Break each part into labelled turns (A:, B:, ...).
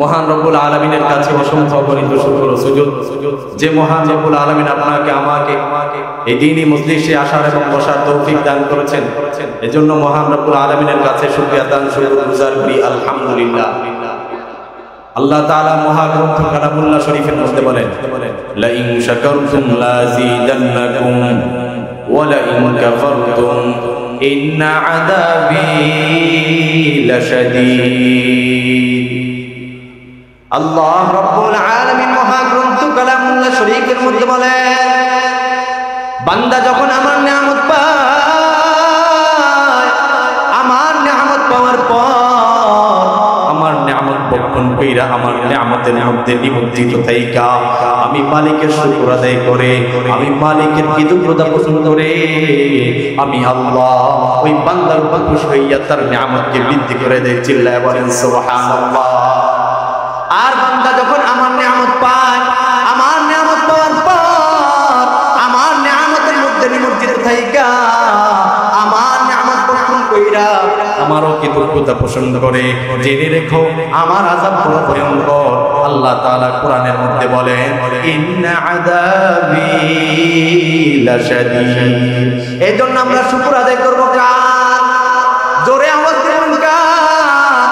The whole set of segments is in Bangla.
A: মহান রব্বুল আলামিনের কাছে অসংখ্য অগণিত শুকর ও সুজুদ যে মহান রব্বুল আলামিন আপনাকে আমাকে এই দ্বীনি মজলিসে আসার এবং বসার তৌফিক দান করেছেন। এজন্য মহান রব্বুল আলামিনের কাছে শুকরিয়া দান শুকরগুজার করি আলহামদুলিল্লাহ। আল্লাহ তাআলা মহাগ্রন্থ কালামুল্লাহ শরীফের মধ্যে বলেন, লা ইন শাকারতুম লাযীদান্নাকুম ওয়া লা ইন কাফারতুম ইন্না আযাবী লাশাদীদ। আল্লাহ রাব্বুল আলামিন মহাগ্রন্থ কালামুল্লাহ শরীফের মধ্যে বলেন, বান্দা যখন আমার নিয়ামত পায়, আমার নিয়ামত পাওয়ার পর আমার নিয়ামত বক্ষণ কইরা আমার নিয়ামতের মধ্যে নিমজ্জিত থাইকা আমি মালিকের শুকর আদায় করে, আমি মালিকের কৃতজ্ঞতা পোষণ করে আমি আল্লাহ ওই বান্দার উপর খুশি হইয়া তার নিয়ামতকে বৃদ্ধি করে দেয়। চিল্লায় বলেন সুবহানাল্লাহ। আর বান্দা যখন আমার নিয়ামত পায়, আমার নিয়ামত পাওয়ার পর আমার নিয়ামতের মধ্যে নিমজ্জিত থাইকা আমার নিয়ামত বক্ষণ কইরা আমারও কৃতজ্ঞতা পোষণ করে, জেনে রেখো আমার আযাব বড় ভয়ঙ্কর। আল্লাহ তাআলা কোরআনের মধ্যে বলেন, ইন্না আযাবী লাশাদীদ। এজন্য আমরা শুকর আদায় করব কার? জোরে আওয়াজ দিন কার?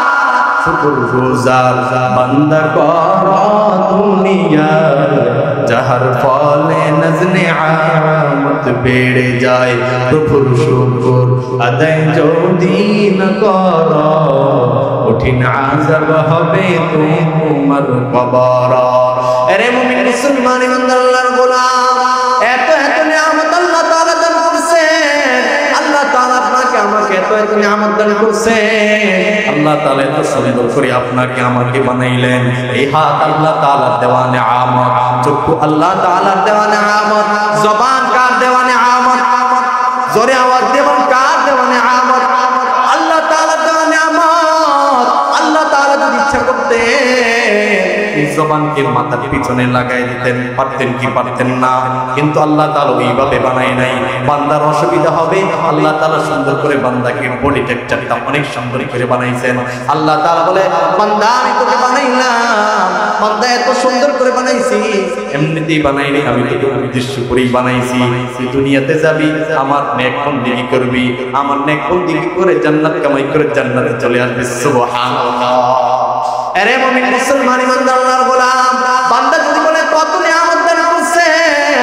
A: শুকরগুজার বান্দা কর দুনিয়া, যাহার ফলে নজনে আমত বেড়ে যায়। প্রভুর শুকর আদায় যদি না কর, কঠিন আযাব হবে তোমার কবর। আরে মুমিন মুসলমান ইমানদার আল্লাহর গোলাম, এত এত নিয়ামত আল্লাহ তাআলা দান করেছেন। আল্লাহ তাআলা আপনাকে আমাকে এত এত নিয়ামত দান করেছেন। আল্লাহ তাআলা এত সুন্দর করে আপনাকে আমাকে বানাইলেন। এই হাত আল্লাহ তাআলার দেওয়া নিয়ামত, চক্ষু আল্লাহ তাআলার দেওয়া নিয়ামত, জবান কার দেওয়া নিয়ামত? জোরে আওয়াজ দেবেন, কার দেওয়া নিয়ামত? আল্লাহ তাআলার দেওয়া নিয়ামত। আল্লাহ তাআলা যদি ইচ্ছা করতেন এই জবানকে মাথার পিছনে লাগাই দিতেন, পারতেন কি পারতেন না? কিন্তু আল্লাহ তাআলা ওইভাবে বানায় নাই। বান্দার অসুবিধা হবে, আল্লাহ তাআলা সুন্দর করে বান্দাকে বডি টেক্সচারটা অনেক সুন্দর করে বানাইছেন। আল্লাহ তাআলা বলে, বান্দা আমি তোকে বানাইলাম, বান্দা এত সুন্দর করে বানাইছি, এমনিতেই বানাইনি, আমি তোকে উদ্দেশ্য করেই বানাইছি। তুই দুনিয়াতে যাবি, আমার নেক বন্দেগী করবি, আমার নেক বন্দেগী করে জান্নাত কামাই করে জান্নাতে চলে আসবি। সুবহানাল্লাহ। আরে মুমিন মুসলমান ইমানদার আল্লাহর গোলাম, বান্দা যদি বলে কত নিয়ামত দান করেছেন,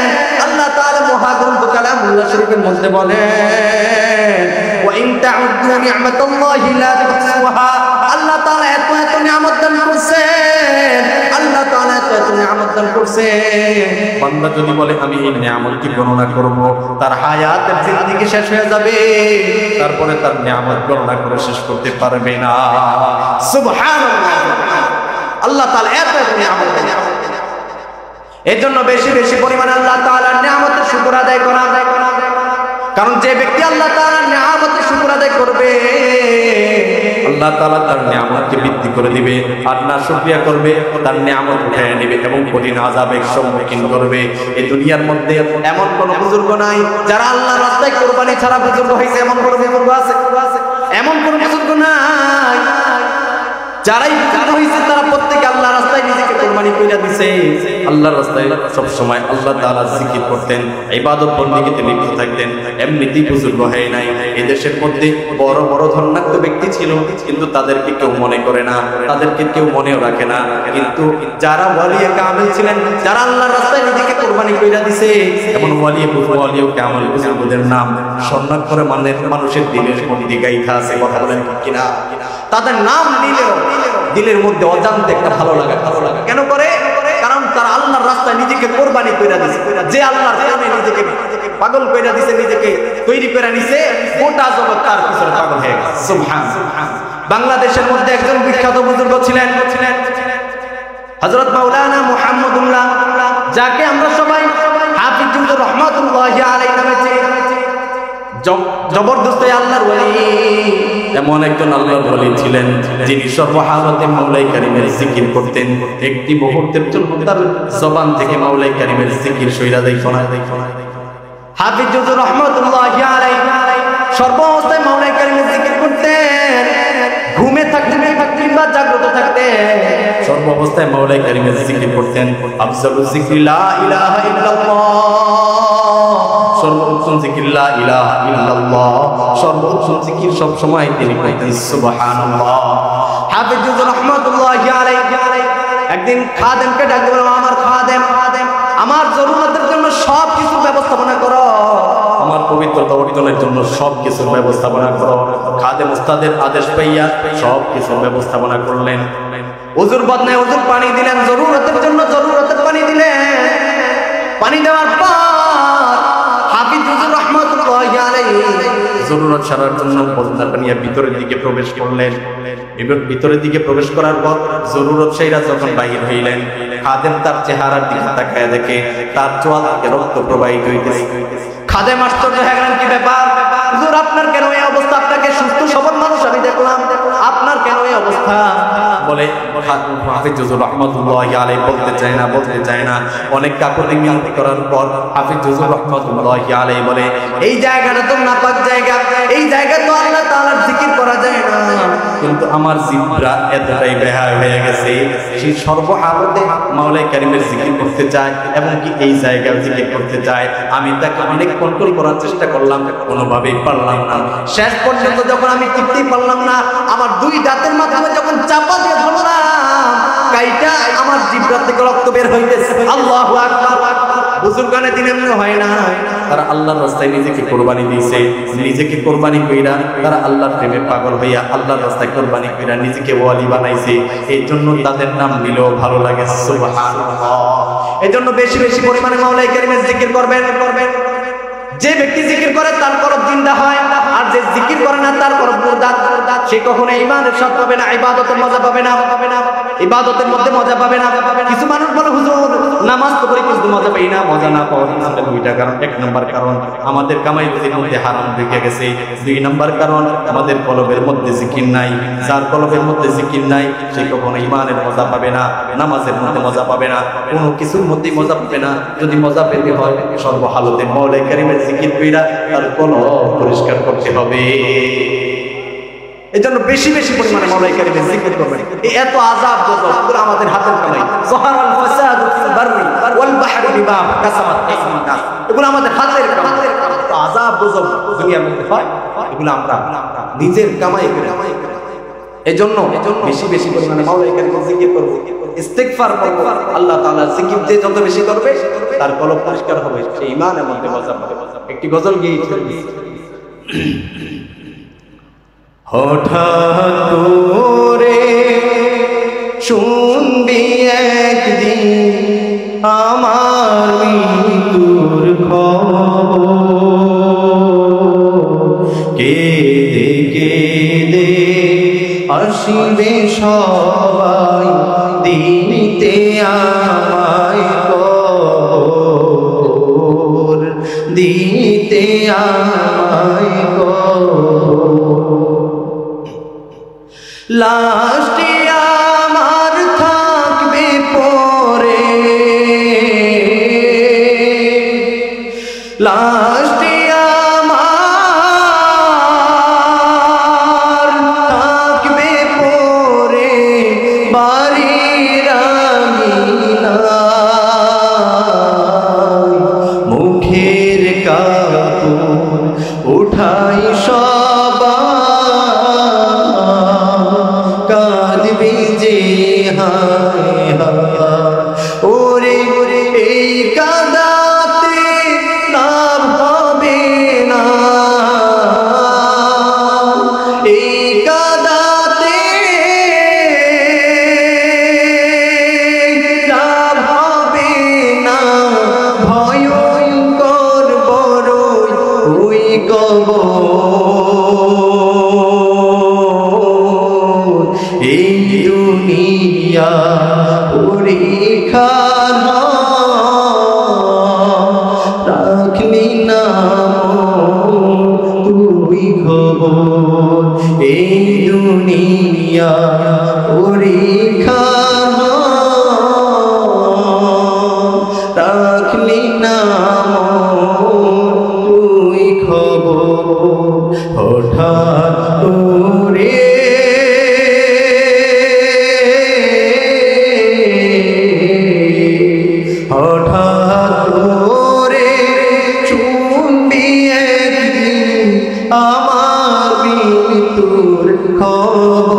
A: আল্লাহ তাআলা মহাগ্রন্থ কালামুল্লাহ শরীফের মধ্যে বলেন, ওয়া ইন তাউদ্দু নি'মাতাল্লাহি লা তুহসুহা। আল্লাহ তাআলা এত এত নিয়ামত দান করেছেন, আল্লাহ তাআলা এত এত নিয়ামত দান করেছেন। বান্দা যদি বলে আমি এই নিয়ামতকে গণনা করব, তার হায়াতের জিন্দেগি শেষ হয়ে যাবে, তারপরে তার নিয়ামত গণনা করে শেষ করতে পারবে না। সুবহানাল্লাহ। আল্লাহ তাআলা এত এত নিয়ামত দেন। এজন্য বেশি বেশি পরিমাণে আল্লাহ তাআলার নিয়ামতের শুকর আদায় করা। কারণ যে ব্যক্তি আল্লাহ তাআলার নিয়ামতের শুকর আদায় করবে, আল্লাহ তাআলা তার নিয়ামতকে বৃদ্ধি করে দিবে। আর না শুকরিয়া করবে, তার নিয়ামত উঠিয়ে নেবে এবং কঠিন আযাবের সম্মুখীন করবে। এই দুনিয়ার মধ্যে এমন কোন বুজুর্গ নাই যারা আল্লাহর রাস্তায় কুরবানি ছাড়া বুজুর্গ হয়েছে, এমন কোন বুজুর্গ আছে? এমন কোন বুজুর্গ নাই। যারাই বুজুর্গ হয়েছে তারা প্রত্যেকে আল্লাহর রাস্তায় নিজেকে কুরবানি করে দিয়েছে। আল্লাহর রাস্তায় সব সময় আল্লাহ তাআলা জিকির করতেন, ইবাদত বন্দেগীতে লিপ্ত থাকতেন, এমনিতেই বুজুর্গ হয় নাই। এই দেশের মধ্যে বড় বড় ধন্যাত্ম ব্যক্তি ছিল, কিন্তু তাদেরকে কেউ মনে করে না, তাদেরকে কেউ মনেও রাখে না। কিন্তু যারা ওয়ালিয়ে কামিল ছিলেন, যারা আল্লাহর রাস্তায় নিজেকে কুরবানি করে দিয়েছে, এমন ওয়ালিয়ে কামিল বুজুর্গদের নাম সম্মান করে মানুষের দিলের মধ্যে গাইথা আছে। কথা বলেন কিনা? তাদের নাম নিলেও দিলের মধ্যে অজান্তে একটা ভালো লাগা। কেন করে? কারণ তারা আল্লাহর রাস্তায় নিজেকে কোরবানি করে দিয়েছে। যে আল্লাহর প্রেমে নিজেকে পাগল করে দিয়েছে, নিজেকে তৈরি করে নিছে, গোটা জগৎ তার পিছনে পাগল হয়ে গেছে। সুবহানাল্লাহ। বাংলাদেশের মধ্যে একজন বিখ্যাত বুজুর্গ ছিলেন হযরত মাওলানা মুহাম্মদুল্লাহ, যাকে আমরা সবাই হাফিজুর রহমাতুল্লাহি আলাইহি নামে চিনি। জবরদস্ত আল্লাহর ওলি। এমন একজন আল্লাহর ওলি ছিলেন যিনি সর্বহালতে মাওলাই কারীমের জিকির করতেন। একটি মুহূর্তের জন্য তার জবান থেকে মাওলাই কারীমের জিকির সইরা যায় শোনা। হাফিজুর রহমাতুল্লাহি আলাইহি সর্বাবস্থায় মাওলাই কারীমের জিকির করতেন। ঘুমে থাকতেন কিংবা জাগ্রত থাকতেন অবস্থায় মাওলাই কারিমের জিকির করতেন। আফজালুজ যিকরি লা ইলাহা ইল্লাল্লাহ, সর্বোত্তম জিকির লা ইলাহা ইল্লাল্লাহ, সর্বোত্তম জিকির সব সময় তিনি কইতেন সুবহানাল্লাহ। হাফিজ রাহমাতুল্লাহি আলাইহি একদিন খাদেমকে ডাক দিলেন, আমার খাদেম, আমার জরুরতের জন্য সব কিছু ব্যবস্থাপনা করো, আমার পবিত্রতা অর্জনের জন্য সব কিছুর ব্যবস্থাপনা করো। খাদেম উস্তাদের আদেশ পাইয়া সব কিছুর ব্যবস্থাপনা করলেন। ওযুর বদনায় ওযুর পানি দিলেন, জরুরতের জন্য জরুরতের পানি দিলেন। পানি দেওয়ার পর হাফিজ হুজুর রাহমাতুল্লাহি আলাইহি জরুরত সারার জন্য বদনাটা নিয়ে ভিতরের দিকে প্রবেশ করলেন। ভিতরের দিকে প্রবেশ করার পর জরুরত সেইরা যখন বাহির হইলেন, খাদেম তার চেহারার দিকে তাকায় দেখে তার চোয়াল থেকে রক্ত প্রবাহিত হইতেছে। খাদেম আশ্চর্য হয়ে গেলেন, কি ব্যাপার হুজুর, আপনার কেন এই অবস্থা? আপনাকে সুস্থ সবল মানুষ আমি দেখলাম, আপনার কেন এই অবস্থা? বলে হাফিজ হুজুর রাহমাতুল্লাহি আলাইহি বলতে চায় না। অনেক কাকুতি মিনতি করার পর হাফিজ হুজুর রাহমাতুল্লাহি আলাইহি বলে, এই জায়গাটা তো নাপাক জায়গা, এই জায়গা তো আল্লাহ তাআলার জিকির করা যায় না, কিন্তু আমার জিহ্বা এতটাই বেহায়া হয়ে গেছে, সেই সর্বহালতে মাওলাই কারিমের জিকির করতে চায় এবং কি এই জায়গায় জিকির করতে চায়। আমি তাকে অনেক কন্ট্রোল করার চেষ্টা করলাম, কোনোভাবেই পারলাম না। শেষ পর্যন্ত যখন আমি টিকতেই পারলাম না, আমার দুই দাঁতের মাধ্যমে যখন চাপা দিয়ে ধরলাম, কাইটা আমার জিহ্বা থেকে রক্ত বের হইতেছে। আল্লাহু আকবার। বুজুর্গানে দিন এমনি হয় না, তারা আল্লাহর রাস্তায় নিজেকে কোরবানি দিয়েছে, নিজেকে কোরবানি কইরা তারা আল্লাহর প্রেমে পাগল হইয়া আল্লাহর রাস্তায় কোরবানি কইরা নিজেকে ওয়ালি বানাইছে। এই জন্য তাদের নাম নিলেও ভালো লাগে, সুবহানাল্লাহ। এই জন্য বেশি বেশি পরিমাণে মাওলাই কারিমের জিকির করবেন। যে ব্যক্তি জিকির করে তার কলব জিন্দা হয়, আর যে জিকির করে না তার কলব মুরদাদ। সে কখনো ঈমানের স্বাদ পাবে না, ইবাদতের মজা পাবে না, ইবাদতের মধ্যে মজা পাবে না। কিছু মানুষ বলে হুজুর নামাজ তো করি কিন্তু মজা পাই না। মজা না পাওয়ার পিছনে দুইটা কারণ। এক নম্বর কারণ আমাদের কামাই রুজির মধ্যে হারাম ঢুকে গেছে। দুই নম্বর কারণ আমাদের কলবের মধ্যে জিকির নাই। যার কলবের মধ্যে জিকির নাই সে কখনো ঈমানের মজা পাবে না, নামাজের মধ্যে মজা পাবে না, কোনো কিছুর মধ্যেই মজা পাবে না। যদি মজা পেতে হয় সর্বহালতে মাওলাই কারিমের জিকির কইরা তার কলব পরিষ্কার করতে হবে। এজন্য বেশি বেশি পরিমাণে মাওলাই কারিমের জিকির করবেন। এত আযাব গজব পুরো আমাদের হাতের কামাই। যাহারাল ফাসাদু ফিল বাররি ওয়াল বাহরি বিমা কাসাবাত আইদিন নাস, এগুলো আমাদের হাতের কামাই। তো আযাব গজব দুনিয়ার মধ্যে হয়, এগুলো আমরা নিজের কামাই করে। এজন্য বেশি বেশি পরিমাণে মাওলাই কারিমের জিকির করব, ইস্তিগফার করব। আল্লাহ তাআলার জিকির যে যত বেশি করবে তার কলব পরিষ্কার হবে, সে ঈমানের মধ্যে মজা পাবে। একটি গজল গিয়েছিলেন, হঠাৎ করে শুনবি একদিন আমার মৃত্যুর খবর, কেঁদে কেঁদে আসিবে সবাই দিতে আমায় কবর, দিতে আমায় লাশটি আমার থাকবে পরে, লাশটি আমার থাকবে পরে বাড়ির আঙিনায়, মুখের কাপড় উঠাই কাঁদবি যে হায় হায়, ওরে এই কাঁদাতে লাভ হবে না, এই কাঁদাতে লাভ হবে না, ভয়ঙ্কর বড় ওই কবর। এই দুনিয়া পরীক্ষার রাখলি না তুই খবর, এই দুনিয়া পরীক্ষার রাখলি না তুই খবর। হঠাৎ করে আমার মৃত্যুর খবর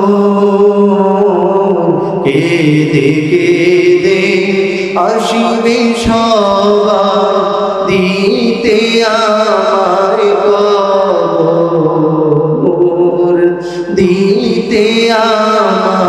A: কেঁদে কেঁদে আসিবে সবাই দিতে আমার কবর দিতে আমার